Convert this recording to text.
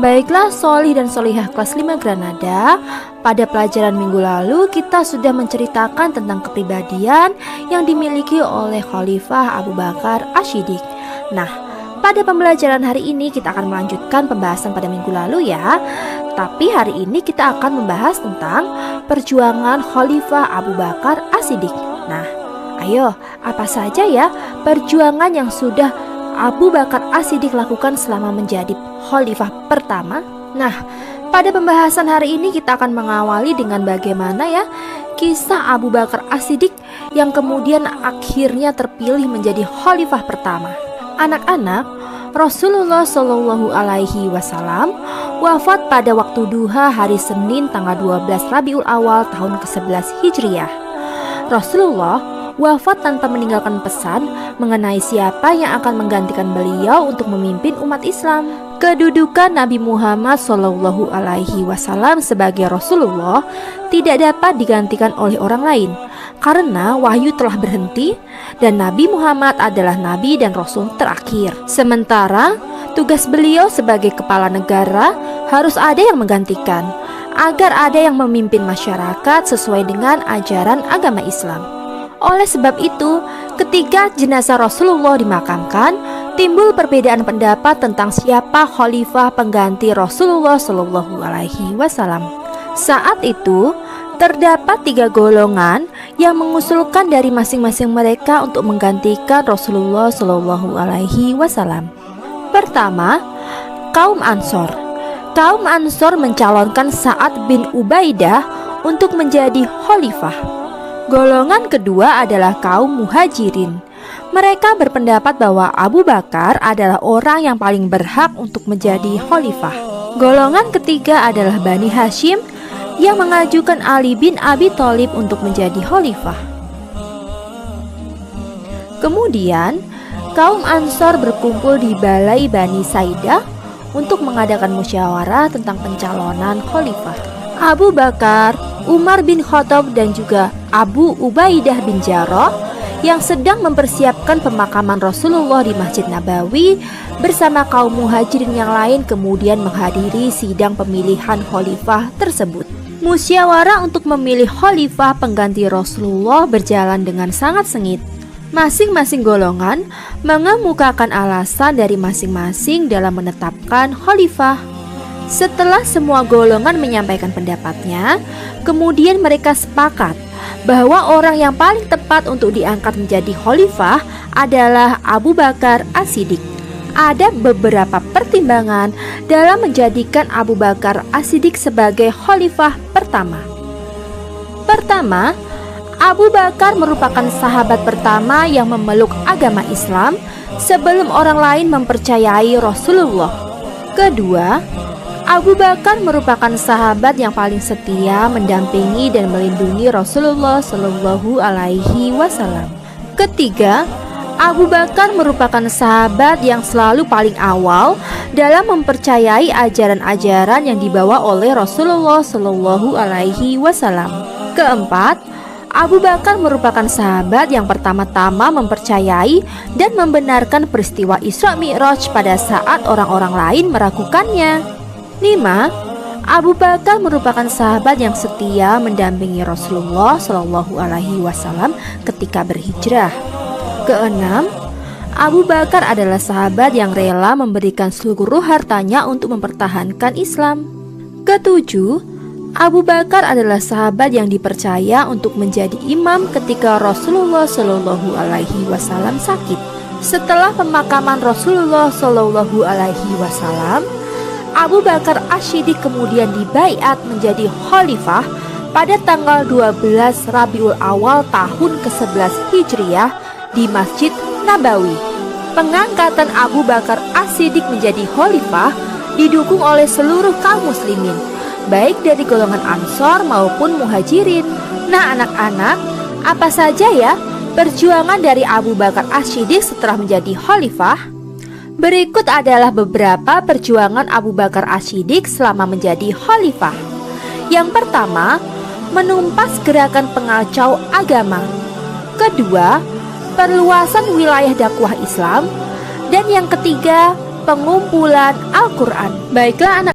Baiklah solih dan solihah kelas 5 Granada, pada pelajaran minggu lalu kita sudah menceritakan tentang kepribadian yang dimiliki oleh Khalifah Abu Bakar Ash-Shiddiq. Nah, pada pembelajaran hari ini kita akan melanjutkan pembahasan pada minggu lalu ya. Tapi hari ini kita akan membahas tentang perjuangan Khalifah Abu Bakar Ash-Shiddiq. Nah, ayo, apa saja ya perjuangan yang sudah Abu Bakar Ash-Shiddiq lakukan selama menjadi khalifah pertama? Nah, pada pembahasan hari ini kita akan mengawali dengan bagaimana ya kisah Abu Bakar Ash-Shiddiq yang kemudian akhirnya terpilih menjadi khalifah pertama. Anak-anak, Rasulullah Shallallahu Alaihi Wasallam wafat pada waktu duha hari Senin tanggal 12 Rabiul Awal tahun ke-11 Hijriah. Rasulullah wafat tanpa meninggalkan pesan mengenai siapa yang akan menggantikan beliau untuk memimpin umat Islam. Kedudukan Nabi Muhammad Shallallahu Alaihi Wasallam sebagai Rasulullah tidak dapat digantikan oleh orang lain karena wahyu telah berhenti dan Nabi Muhammad adalah Nabi dan Rasul terakhir. Sementara tugas beliau sebagai kepala negara harus ada yang menggantikan agar ada yang memimpin masyarakat sesuai dengan ajaran agama Islam. Oleh sebab itu, ketika jenazah Rasulullah dimakamkan, timbul perbedaan pendapat tentang siapa khalifah pengganti Rasulullah Shallallahu Alaihi Wasallam. Saat itu, terdapat 3 golongan yang mengusulkan dari masing-masing mereka untuk menggantikan Rasulullah Shallallahu Alaihi Wasallam. Pertama, kaum Ansor. Kaum Ansor mencalonkan Sa'ad bin Ubaidah untuk menjadi khalifah. Golongan kedua adalah kaum Muhajirin. Mereka berpendapat bahwa Abu Bakar adalah orang yang paling berhak untuk menjadi khalifah. Golongan ketiga adalah Bani Hashim yang mengajukan Ali bin Abi Thalib untuk menjadi khalifah. Kemudian, kaum Ansor berkumpul di Balai Bani Saidah untuk mengadakan musyawarah tentang pencalonan khalifah. Abu Bakar, Umar bin Khattab dan juga Abu Ubaidah bin Jarrah yang sedang mempersiapkan pemakaman Rasulullah di Masjid Nabawi bersama kaum muhajirin yang lain kemudian menghadiri sidang pemilihan khalifah tersebut. Musyawarah untuk memilih khalifah pengganti Rasulullah berjalan dengan sangat sengit. Masing-masing golongan mengemukakan alasan dari masing-masing dalam menetapkan khalifah. Setelah semua golongan menyampaikan pendapatnya, kemudian mereka sepakat bahwa orang yang paling tepat untuk diangkat menjadi khalifah adalah Abu Bakar Ash-Shiddiq. Ada beberapa pertimbangan dalam menjadikan Abu Bakar Ash-Shiddiq sebagai khalifah pertama. Pertama, Abu Bakar merupakan sahabat pertama yang memeluk agama Islam sebelum orang lain mempercayai Rasulullah. Kedua, Abu Bakar merupakan sahabat yang paling setia mendampingi dan melindungi Rasulullah Shallallahu Alaihi Wasallam. Ketiga, Abu Bakar merupakan sahabat yang selalu paling awal dalam mempercayai ajaran-ajaran yang dibawa oleh Rasulullah Shallallahu Alaihi Wasallam. Keempat, Abu Bakar merupakan sahabat yang pertama-tama mempercayai dan membenarkan peristiwa Isra Mi'raj pada saat orang-orang lain meragukannya. 5. Abu Bakar merupakan sahabat yang setia mendampingi Rasulullah Shallallahu Alaihi Wasallam ketika berhijrah. Keenam, Abu Bakar adalah sahabat yang rela memberikan seluruh hartanya untuk mempertahankan Islam. Ketujuh, Abu Bakar adalah sahabat yang dipercaya untuk menjadi imam ketika Rasulullah Shallallahu Alaihi Wasallam sakit. Setelah pemakaman Rasulullah Shallallahu Alaihi Wasallam, Abu Bakar Ash-Shiddiq kemudian dibaiat menjadi khalifah pada tanggal 12 Rabiul Awal tahun ke-11 Hijriah di Masjid Nabawi. Pengangkatan Abu Bakar Ash-Shiddiq menjadi khalifah didukung oleh seluruh kaum muslimin, baik dari golongan Ansor maupun Muhajirin. Nah anak-anak, apa saja ya perjuangan dari Abu Bakar Ash-Shiddiq setelah menjadi khalifah? Berikut adalah beberapa perjuangan Abu Bakar Ash-Shiddiq selama menjadi khalifah. Yang pertama, menumpas gerakan pengacau agama. Kedua, perluasan wilayah dakwah Islam. Dan yang ketiga, pengumpulan Al-Quran. Baiklah anak